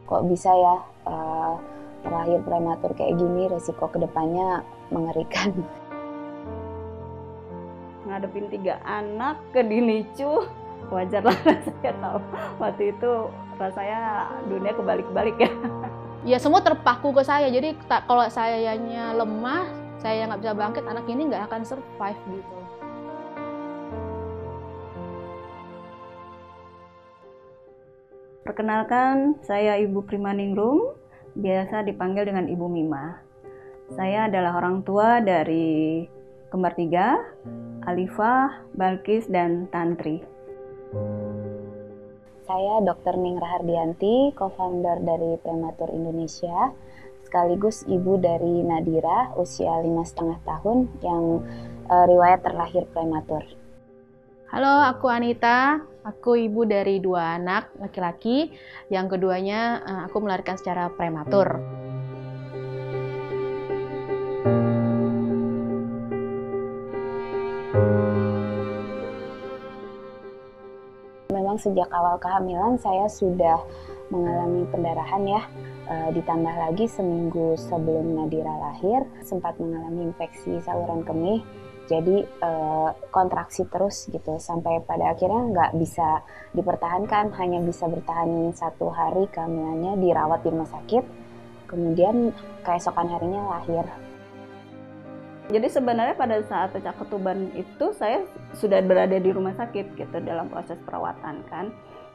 kok bisa ya terlahir prematur kayak gini, resiko kedepannya mengerikan. Ngadepin 3 anak ke Dinicu, wajar lah saya tahu. Waktu itu rasanya dunia kebalik-balik ya. Ya semua terpaku ke saya, jadi kalau sayanya lemah, saya nggak bisa bangkit, anak ini nggak akan survive gitu. Perkenalkan, saya Ibu Primaningrum, biasa dipanggil dengan Ibu Mima. Saya adalah orang tua dari kembar 3, Alifah, Balkis, dan Tantri. Saya Dr. Ning Rahardianti, co-founder dari Prematur Indonesia, sekaligus ibu dari Nadira, usia 5,5 tahun, yang riwayat terlahir prematur. Halo, aku Anita. Aku ibu dari 2 anak laki-laki. Yang keduanya aku melahirkan secara prematur. Memang sejak awal kehamilan saya sudah mengalami pendarahan ya. Ditambah lagi seminggu sebelum Nadira lahir sempat mengalami infeksi saluran kemih. Jadi kontraksi terus gitu sampai pada akhirnya nggak bisa dipertahankan, hanya bisa bertahan 1 hari kehamilannya dirawat di rumah sakit, kemudian keesokan harinya lahir. Jadi sebenarnya pada saat pecah ketuban itu saya sudah berada di rumah sakit gitu dalam proses perawatan kan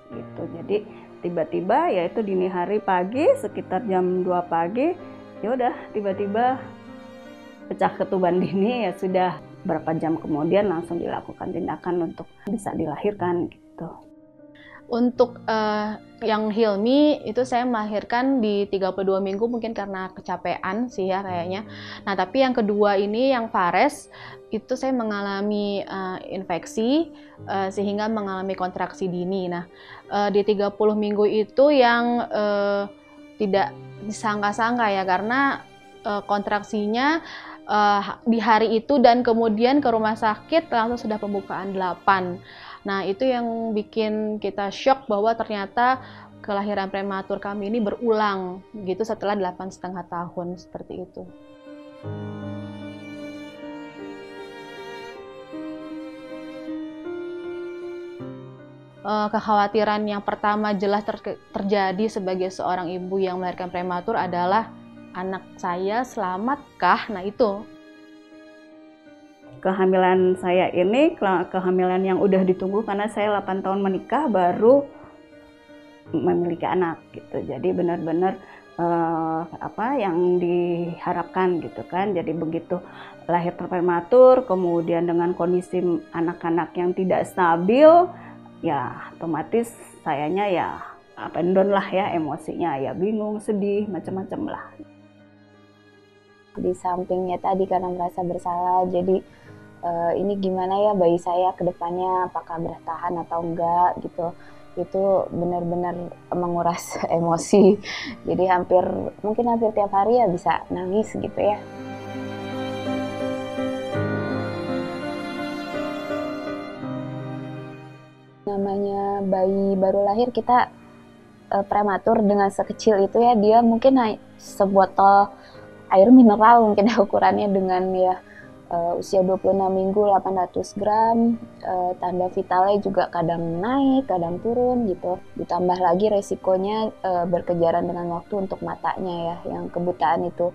gitu. Jadi tiba-tiba yaitu dini hari pagi sekitar jam 2 pagi ya udah tiba-tiba pecah ketuban dini, ya sudah berapa jam kemudian langsung dilakukan tindakan untuk bisa dilahirkan gitu. Untuk yang Hilmi itu saya melahirkan di 32 minggu mungkin karena kecapean sih ya kayaknya. Nah tapi yang kedua ini yang Fares itu saya mengalami infeksi sehingga mengalami kontraksi dini. Nah di 30 minggu itu yang tidak disangka-sangka ya karena kontraksinya di hari itu dan kemudian ke rumah sakit langsung sudah pembukaan 8. Nah itu yang bikin kita shock bahwa ternyata kelahiran prematur kami ini berulang gitu setelah 8,5 tahun seperti itu. Kekhawatiran yang pertama jelas terjadi sebagai seorang ibu yang melahirkan prematur adalah anak saya selamatkah? Nah itu. Kehamilan saya ini kehamilan yang udah ditunggu karena saya 8 tahun menikah baru memiliki anak gitu. Jadi benar-benar apa yang diharapkan gitu kan. Jadi begitu lahir prematur kemudian dengan kondisi anak-anak yang tidak stabil ya otomatis sayanya ya up and down lah ya, emosinya ya bingung, sedih, macam-macam lah. Di sampingnya tadi karena merasa bersalah, jadi ini gimana ya bayi saya ke depannya, apakah bertahan atau enggak gitu. Itu benar-benar menguras emosi. Jadi mungkin hampir tiap hari ya bisa nangis gitu ya. Namanya bayi baru lahir kita prematur dengan sekecil itu ya, dia mungkin sebotol air mineral mungkin ukurannya dengan ya usia 26 minggu 800 gram, tanda vitalnya juga kadang naik, kadang turun gitu. Ditambah lagi resikonya berkejaran dengan waktu untuk matanya ya, yang kebutaan itu.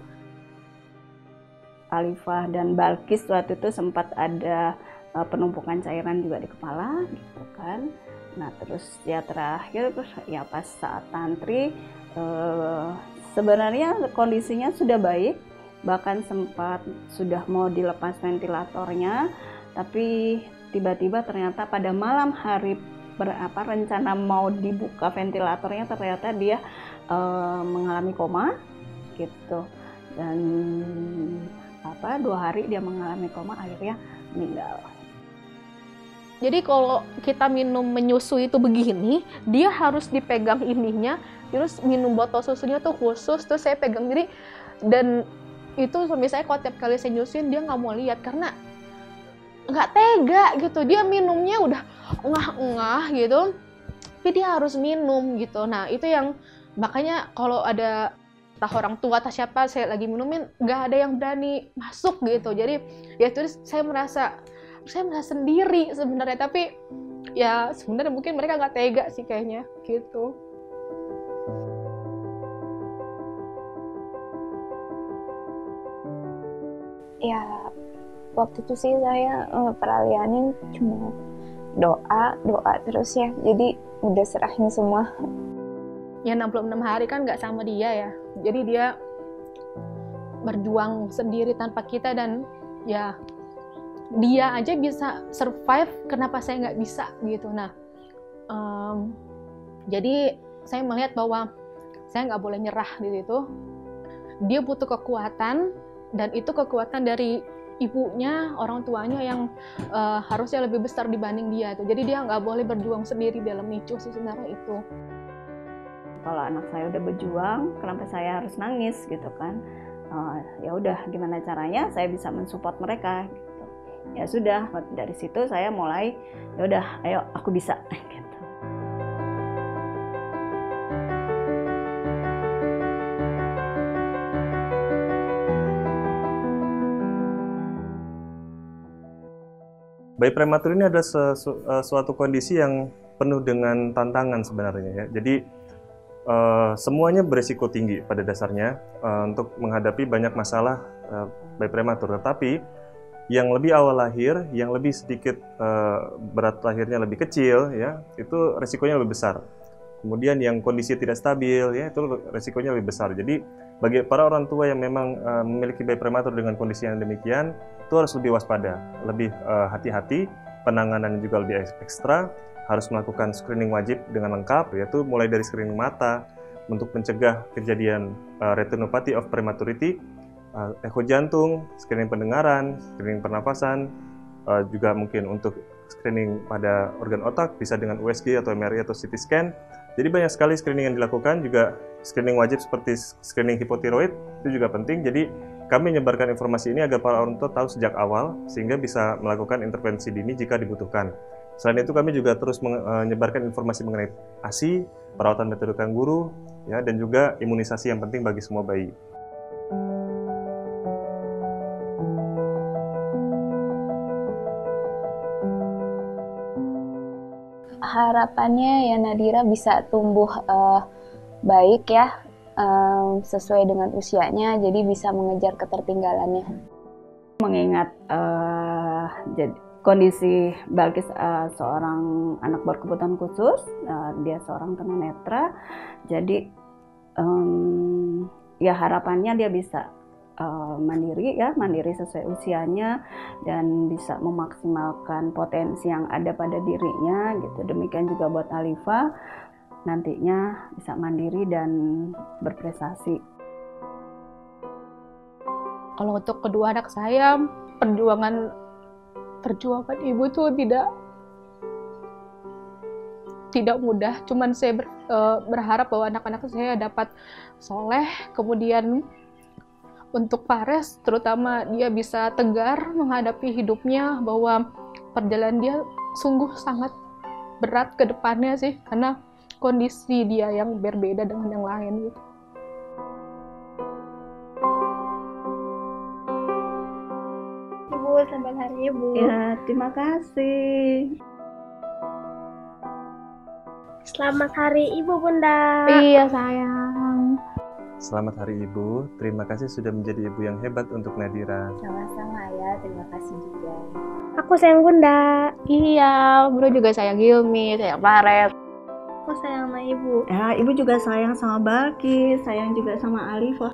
Alifah dan Balkis waktu itu sempat ada penumpukan cairan juga di kepala gitu kan. Nah terus ya terakhir ya pas saat Tantri sebenarnya kondisinya sudah baik, bahkan sempat sudah mau dilepas ventilatornya, tapi tiba-tiba ternyata pada malam hari rencana mau dibuka ventilatornya ternyata dia mengalami koma gitu, dan 2 hari dia mengalami koma akhirnya meninggal. Jadi kalau kita minum menyusui itu begini, dia harus dipegang ininya, terus minum botol susunya tuh khusus, terus saya pegang diri dan itu suami saya kalau tiap kali saya nyusuin dia nggak mau lihat karena nggak tega gitu, dia minumnya udah engah-engah gitu tapi dia harus minum gitu. Nah itu yang Makanya kalau ada entah orang tua atau siapa saya lagi minumin, nggak ada yang berani masuk gitu. Jadi ya itu saya merasa sendiri sebenarnya, tapi ya sebenarnya mungkin mereka nggak tega sih kayaknya gitu. Ya waktu itu sih saya peralihanin cuma doa terus ya, jadi udah serahin semua. Ya 66 hari kan nggak sama dia ya, jadi dia berjuang sendiri tanpa kita, dan ya dia aja bisa survive, kenapa saya nggak bisa gitu. Nah jadi saya melihat bahwa saya nggak boleh nyerah di situ. Dia butuh kekuatan, dan itu kekuatan dari ibunya, orang tuanya yang harusnya lebih besar dibanding dia tuh. Jadi dia nggak boleh berjuang sendiri dalam nicu sih sebenarnya itu. Kalau anak saya udah berjuang, kenapa saya harus nangis gitu kan? Ya udah, gimana caranya saya bisa mensupport mereka gitu. Ya sudah, dari situ saya mulai, ya udah, ayo aku bisa gitu. Bayi prematur ini adalah suatu kondisi yang penuh dengan tantangan sebenarnya ya. Jadi semuanya berisiko tinggi pada dasarnya untuk menghadapi banyak masalah bayi prematur. Tetapi yang lebih awal lahir, yang lebih sedikit berat lahirnya lebih kecil ya, itu resikonya lebih besar. Kemudian yang kondisi tidak stabil ya, itu resikonya lebih besar. Jadi bagi para orang tua yang memang memiliki bayi prematur dengan kondisi yang demikian, itu harus lebih waspada, lebih hati-hati, penanganan juga lebih ekstra, harus melakukan screening wajib dengan lengkap, yaitu mulai dari screening mata untuk mencegah kejadian retinopathy of prematurity, echo jantung, screening pendengaran, screening pernafasan, juga mungkin untuk screening pada organ otak, bisa dengan USG atau MRI atau CT scan. Jadi banyak sekali screening yang dilakukan, juga screening wajib seperti screening hipotiroid, itu juga penting. Jadi kami menyebarkan informasi ini agar para orang tua tahu sejak awal, sehingga bisa melakukan intervensi dini jika dibutuhkan. Selain itu kami juga terus menyebarkan informasi mengenai ASI, perawatan metode kanguru, ya, dan juga imunisasi yang penting bagi semua bayi. Harapannya ya Nadira bisa tumbuh baik ya, sesuai dengan usianya, jadi bisa mengejar ketertinggalannya. Mengingat jadi kondisi Balkis seorang anak berkebutuhan khusus, dia seorang tunanetra, jadi ya harapannya dia bisa mandiri sesuai usianya dan bisa memaksimalkan potensi yang ada pada dirinya gitu. Demikian juga buat Alifa, nantinya bisa mandiri dan berprestasi. Kalau untuk kedua anak saya, perjuangan ibu tuh tidak mudah. Cuman saya berharap bahwa anak-anak saya dapat soleh. Kemudian untuk Fares, terutama dia bisa tegar menghadapi hidupnya, bahwa perjalanan dia sungguh sangat berat ke depannya sih, karena kondisi dia yang berbeda dengan yang lain gitu. Ibu, selamat hari Ibu. Ya, terima kasih. Selamat hari Ibu, Bunda. Iya sayang. Selamat Hari Ibu, terima kasih sudah menjadi ibu yang hebat untuk Nadira. Sama-sama ya, terima kasih juga. Aku sayang Bunda. Iya, Bro juga sayang Hilmi, sayang Fares. Aku sayang sama Ibu. Ya, Ibu juga sayang sama Balkis, sayang juga sama Alifah.